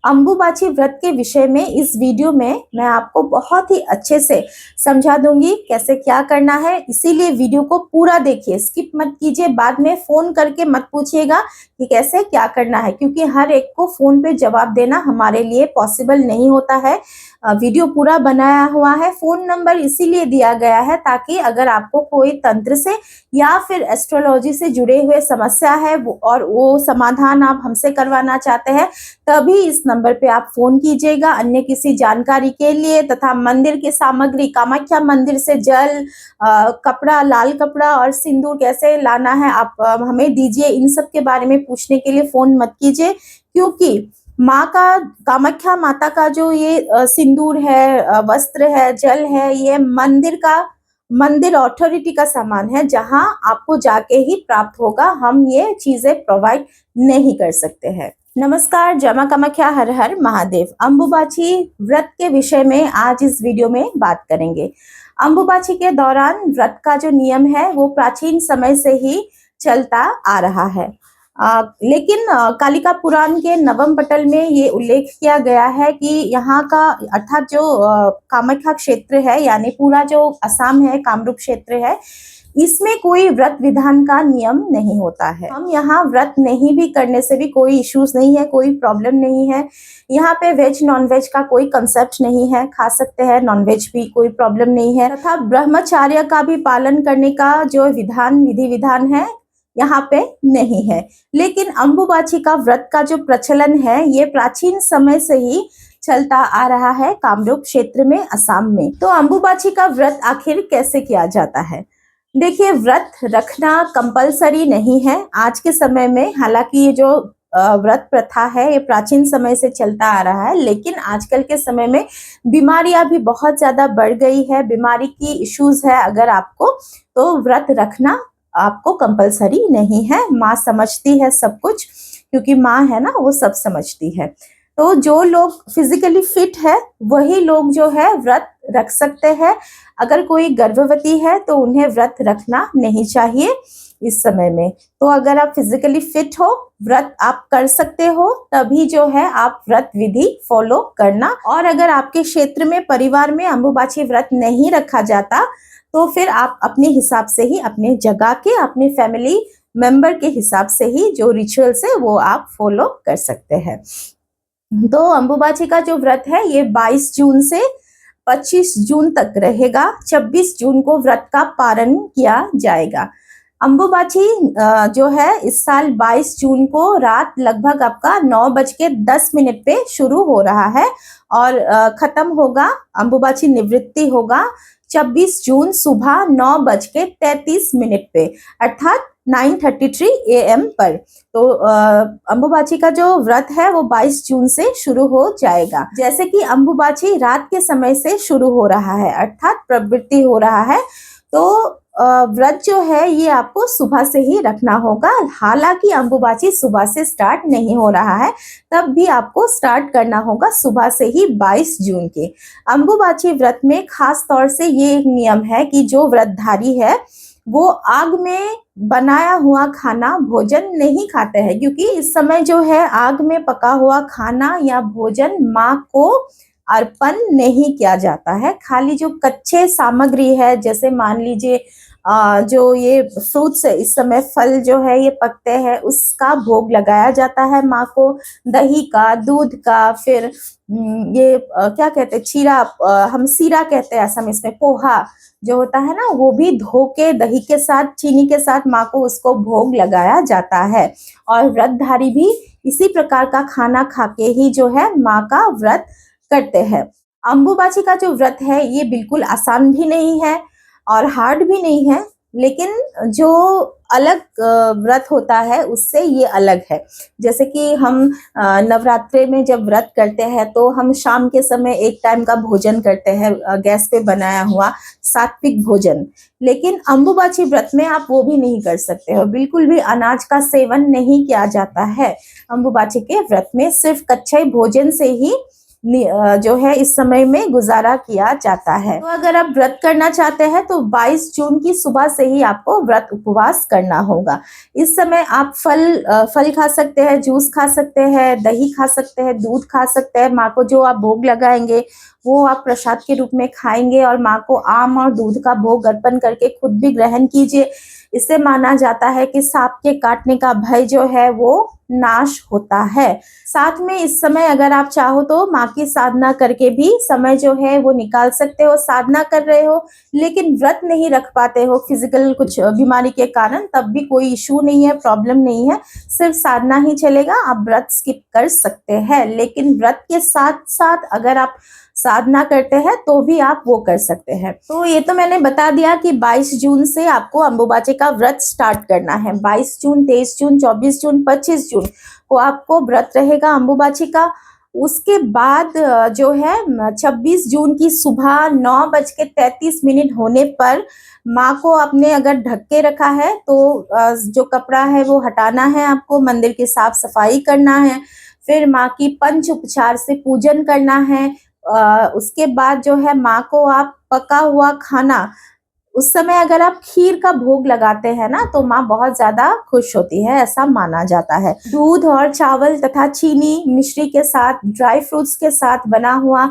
अंबुबाची व्रत के विषय में इस वीडियो में मैं आपको बहुत ही अच्छे से समझा दूंगी कैसे क्या करना है। इसीलिए वीडियो को पूरा देखिए, स्किप मत कीजिए। बाद में फोन करके मत पूछिएगा कि कैसे क्या करना है, क्योंकि हर एक को फोन पे जवाब देना हमारे लिए पॉसिबल नहीं होता है। वीडियो पूरा बनाया हुआ है, फोन नंबर इसीलिए दिया गया है ताकि अगर आपको कोई तंत्र से या फिर एस्ट्रोलॉजी से जुड़े हुए समस्या है और वो समाधान आप हमसे करवाना चाहते हैं, तभी इस नंबर पे आप फोन कीजिएगा। अन्य किसी जानकारी के लिए तथा मंदिर की सामग्री, कामाख्या मंदिर से जल, कपड़ा, लाल कपड़ा और सिंदूर कैसे लाना है आप हमें दीजिए, इन सब के बारे में पूछने के लिए फोन मत कीजिए। क्योंकि माँ का, कामाख्या माता का जो ये सिंदूर है, वस्त्र है, जल है, ये मंदिर अथॉरिटी का सामान है, जहां आपको जाके ही प्राप्त होगा। हम ये चीजें प्रोवाइड नहीं कर सकते हैं। नमस्कार, जय मां कामाख्या, हर हर महादेव। अंबुबाची व्रत के विषय में आज इस वीडियो में बात करेंगे। अंबुबाची के दौरान व्रत का जो नियम है वो प्राचीन समय से ही चलता आ रहा है। लेकिन कालिका पुराण के नवम पटल में ये उल्लेख किया गया है कि यहाँ का अर्थात जो कामाख्या क्षेत्र है, यानी पूरा जो असम है, कामरूप क्षेत्र है, इसमें कोई व्रत विधान का नियम नहीं होता है। हम यहाँ व्रत नहीं भी करने से भी कोई इश्यूज नहीं है, कोई प्रॉब्लम नहीं है। यहाँ पे वेज नॉन वेज का कोई कंसेप्ट नहीं है, खा सकते हैं नॉन वेज भी, कोई प्रॉब्लम नहीं है। तथा ब्रह्मचर्य का भी पालन करने का जो विधि विधान है यहाँ पे नहीं है। लेकिन अंबुबाची का व्रत का जो प्रचलन है ये प्राचीन समय से ही चलता आ रहा है कामरूप क्षेत्र में, असम में। तो अंबुबाची का व्रत आखिर कैसे किया जाता है? देखिए, व्रत रखना कंपलसरी नहीं है आज के समय में। हालांकि ये जो व्रत प्रथा है ये प्राचीन समय से चलता आ रहा है, लेकिन आजकल के समय में बीमारियां भी बहुत ज्यादा बढ़ गई है, बीमारी की इश्यूज है अगर आपको, तो व्रत रखना आपको कंपलसरी नहीं है। माँ समझती है सब कुछ, क्योंकि माँ है ना, वो सब समझती है। तो जो लोग फिजिकली फिट है वही लोग जो है व्रत रख सकते हैं। अगर कोई गर्भवती है तो उन्हें व्रत रखना नहीं चाहिए इस समय में। तो अगर आप फिजिकली फिट हो, व्रत आप कर सकते हो, तभी जो है आप व्रत विधि फॉलो करना। और अगर आपके क्षेत्र में, परिवार में अंबुबाची व्रत नहीं रखा जाता तो फिर आप अपने हिसाब से ही, अपने जगह के, अपने फैमिली मेंबर के हिसाब से ही जो रिचुअल्स है वो आप फॉलो कर सकते हैं। तो अंबुबाची का जो व्रत है ये 22 जून से 25 जून तक रहेगा। 26 जून को व्रत का पारण किया जाएगा। अंबुबाची जो है इस साल 22 जून को रात लगभग आपका 9:10 पे शुरू हो रहा है और खत्म होगा, अंबुबाची निवृत्ति होगा 26 जून सुबह 9:33 पे, अर्थात 9:33 AM पर। तो अंबुबाची का जो व्रत है वो 22 जून से शुरू हो जाएगा। जैसे कि अंबुबाची रात के समय से शुरू हो रहा है, अर्थात प्रवृत्ति हो रहा है, तो व्रत जो है ये आपको सुबह से ही रखना होगा। हालांकि अंबुबाची सुबह से स्टार्ट नहीं हो रहा है, तब भी आपको स्टार्ट करना होगा सुबह से ही 22 जून के। अंबुबाची व्रत में खास तौर से ये एक नियम है कि जो व्रतधारी है वो आग में बनाया हुआ खाना, भोजन नहीं खाते हैं, क्योंकि इस समय जो है आग में पका हुआ खाना या भोजन माँ को अर्पण नहीं किया जाता है। खाली जो कच्चे सामग्री है, जैसे मान लीजिए जो ये फ्रूट्स है, इस समय फल जो है ये पकते हैं, उसका भोग लगाया जाता है माँ को। दही का, दूध का, फिर ये क्या कहते हैं, चीरा, हम सीरा कहते हैं असम में, पोहा जो होता है ना, वो भी धो के दही के साथ, चीनी के साथ माँ को उसको भोग लगाया जाता है। और व्रतधारी भी इसी प्रकार का खाना खा के ही जो है माँ का व्रत करते हैं। अंबुबाची का जो व्रत है ये बिल्कुल आसान भी नहीं है और हार्ड भी नहीं है, लेकिन जो अलग व्रत होता है उससे ये अलग है। जैसे कि हम नवरात्रे में जब व्रत करते हैं तो हम शाम के समय एक टाइम का भोजन करते हैं, गैस पे बनाया हुआ सात्विक भोजन। लेकिन अंबुबाची व्रत में आप वो भी नहीं कर सकते हो, बिल्कुल भी अनाज का सेवन नहीं किया जाता है। अंबुबाची के व्रत में सिर्फ कच्चे भोजन से ही जो है इस समय में गुजारा किया जाता है। तो अगर आप व्रत करना चाहते हैं तो 22 जून की सुबह से ही आपको व्रत उपवास करना होगा। इस समय आप फल खा सकते हैं, जूस खा सकते हैं, दही खा सकते हैं, दूध खा सकते हैं। माँ को जो आप भोग लगाएंगे वो आप प्रसाद के रूप में खाएंगे और माँ को आम और दूध का भोग अर्पण करके खुद भी ग्रहण कीजिए। इससे माना जाता है कि सांप के काटने का भय जो है वो नाश होता है। साथ में इस समय अगर आप चाहो तो माँ की साधना करके भी समय जो है वो निकाल सकते हो। साधना कर रहे हो लेकिन व्रत नहीं रख पाते हो फिजिकल कुछ बीमारी के कारण, तब भी कोई इशू नहीं है, प्रॉब्लम नहीं है, सिर्फ साधना ही चलेगा, आप व्रत स्किप कर सकते हैं। लेकिन व्रत के साथ साथ अगर आप साधना करते हैं तो भी आप वो कर सकते हैं। तो ये तो मैंने बता दिया कि 22 जून से आपको अम्बुबाची का व्रत स्टार्ट करना है। 22 जून, 23 जून, 24 जून, 25 जून को आपको व्रत रहेगा अम्बुबाची का। उसके बाद जो है 26 जून की सुबह 9:33 होने पर माँ को आपने अगर ढक के रखा है तो जो कपड़ा है वो हटाना है, आपको मंदिर की साफ सफाई करना है, फिर माँ की पंच उपचार से पूजन करना है। उसके बाद जो है माँ को आप पका हुआ खाना, उस समय अगर आप खीर का भोग लगाते हैं ना तो माँ बहुत ज्यादा खुश होती है, ऐसा माना जाता है। दूध और चावल तथा चीनी मिश्री के साथ, ड्राई फ्रूट्स के साथ बना हुआ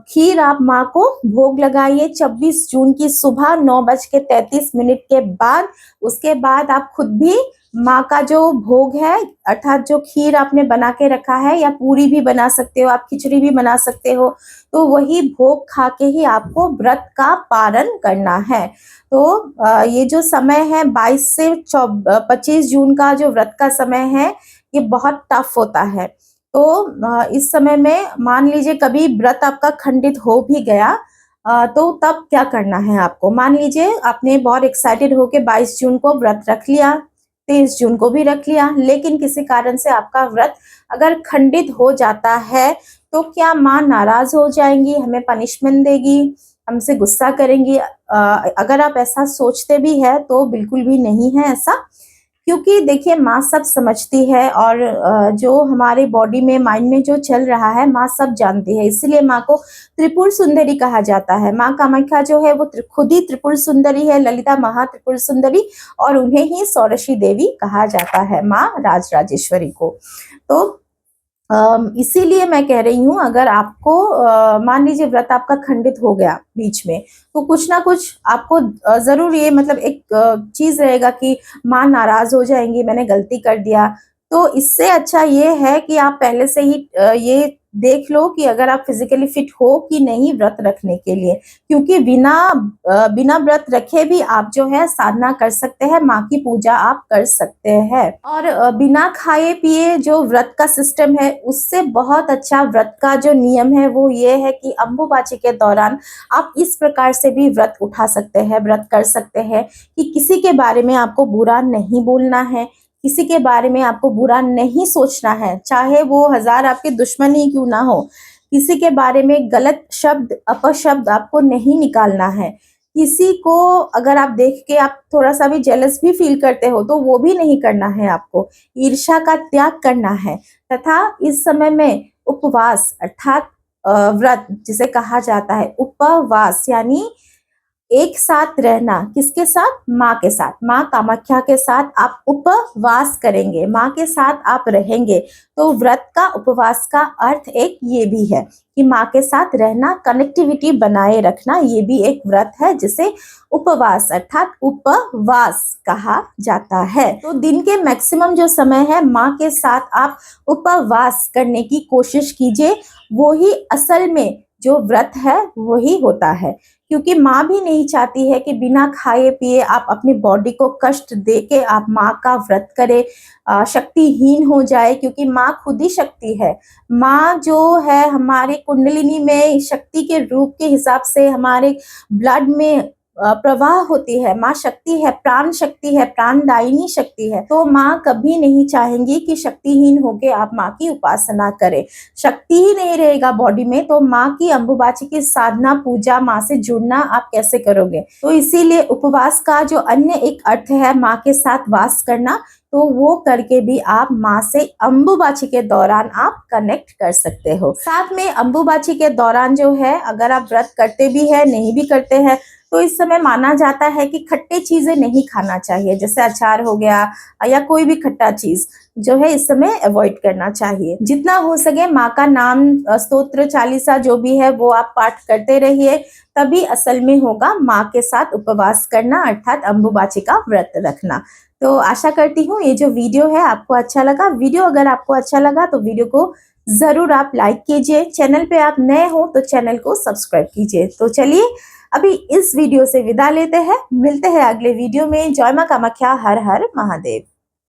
खीर आप माँ को भोग लगाइए 26 जून की सुबह 9:33 के बाद। उसके बाद आप खुद भी माँ का जो भोग है अर्थात जो खीर आपने बना के रखा है, या पूरी भी बना सकते हो, आप खिचड़ी भी बना सकते हो, तो वही भोग खा के ही आपको व्रत का पारण करना है। तो ये जो समय है 22 से 25 जून का जो व्रत का समय है ये बहुत टफ होता है। तो इस समय में मान लीजिए कभी व्रत आपका खंडित हो भी गया तो तब क्या करना है आपको। मान लीजिए आपने बहुत एक्साइटेड होके 22 जून को व्रत रख लिया, 23 जून को भी रख लिया, लेकिन किसी कारण से आपका व्रत अगर खंडित हो जाता है तो क्या माँ नाराज हो जाएंगी, हमें पनिशमेंट देगी, हमसे गुस्सा करेंगी? अगर आप ऐसा सोचते भी है तो बिल्कुल भी नहीं है ऐसा, क्योंकि देखिए माँ सब समझती है और जो हमारे बॉडी में, माइंड में जो चल रहा है माँ सब जानती है। इसलिए माँ को त्रिपुर सुंदरी कहा जाता है। माँ कामाख्या जो है वो खुद ही त्रिपुर सुंदरी है, ललिता महा त्रिपुर सुंदरी, और उन्हें ही षोडशी देवी कहा जाता है, माँ राजराजेश्वरी को। तो इसीलिए मैं कह रही हूँ अगर आपको मान लीजिए व्रत आपका खंडित हो गया बीच में, तो कुछ ना कुछ आपको जरूर ये मतलब एक चीज रहेगा कि माँ नाराज हो जाएंगी, मैंने गलती कर दिया। तो इससे अच्छा ये है कि आप पहले से ही ये देख लो कि अगर आप फिजिकली फिट हो कि नहीं व्रत रखने के लिए, क्योंकि बिना व्रत रखे भी आप जो है साधना कर सकते हैं, माँ की पूजा आप कर सकते हैं। और बिना खाए पिए जो व्रत का सिस्टम है उससे बहुत अच्छा व्रत का जो नियम है वो ये है कि अम्बुबाची के दौरान आप इस प्रकार से भी व्रत उठा सकते हैं, व्रत कर सकते हैं कि किसी के बारे में आपको बुरा नहीं बोलना है, किसी के बारे में आपको बुरा नहीं सोचना है, चाहे वो 1000 आपके दुश्मन ही क्यों ना हो। किसी के बारे में गलत शब्द, अपशब्द आपको नहीं निकालना है। किसी को अगर आप देख के आप थोड़ा सा भी जेलस भी फील करते हो तो वो भी नहीं करना है आपको। ईर्ष्या का त्याग करना है तथा इस समय में उपवास अर्थात व्रत जिसे कहा जाता है, उपवास यानी एक साथ रहना, किसके साथ? माँ के साथ, माँ कामाख्या के साथ आप उपवास करेंगे, माँ के साथ आप रहेंगे। तो व्रत का, उपवास का अर्थ एक ये भी है कि माँ के साथ रहना, कनेक्टिविटी बनाए रखना, ये भी एक व्रत है जिसे उपवास अर्थात उपवास कहा जाता है। तो दिन के मैक्सिमम जो समय है माँ के साथ आप उपवास करने की कोशिश कीजिए, वो ही असल में जो व्रत है वही होता है। क्योंकि माँ भी नहीं चाहती है कि बिना खाए पिए आप अपनी बॉडी को कष्ट दे के आप माँ का व्रत करें, शक्तिहीन हो जाए, क्योंकि माँ खुद ही शक्ति है। माँ जो है हमारे कुंडलिनी में शक्ति के रूप के हिसाब से हमारे ब्लड में प्रवाह होती है। माँ शक्ति है, प्राण शक्ति है, प्राणदायिनी शक्ति है। तो माँ कभी नहीं चाहेंगी कि शक्तिहीन होके आप माँ की उपासना करें। शक्ति ही नहीं रहेगा बॉडी में तो माँ की, अम्बुबाची की साधना, पूजा, माँ से जुड़ना आप कैसे करोगे? तो इसीलिए उपवास का जो अन्य एक अर्थ है माँ के साथ वास करना, तो वो करके भी आप माँ से अम्बुबाची के दौरान आप कनेक्ट कर सकते हो। साथ में अम्बुबाची के दौरान जो है, अगर आप व्रत करते भी है नहीं भी करते हैं, तो इस समय माना जाता है कि खट्टे चीजें नहीं खाना चाहिए, जैसे अचार हो गया या कोई भी खट्टा चीज जो है इस समय अवॉइड करना चाहिए। जितना हो सके माँ का नाम, स्तोत्र, चालीसा जो भी है वो आप पाठ करते रहिए, तभी असल में होगा माँ के साथ उपवास करना, अर्थात अम्बुबाची का व्रत रखना। तो आशा करती हूँ ये जो वीडियो है आपको अच्छा लगा। वीडियो अगर आपको अच्छा लगा तो वीडियो को जरूर आप लाइक कीजिए। चैनल पे आप नए हो तो चैनल को सब्सक्राइब कीजिए। तो चलिए अभी इस वीडियो से विदा लेते हैं, मिलते हैं अगले वीडियो में। जय मां कामाख्या, हर हर महादेव।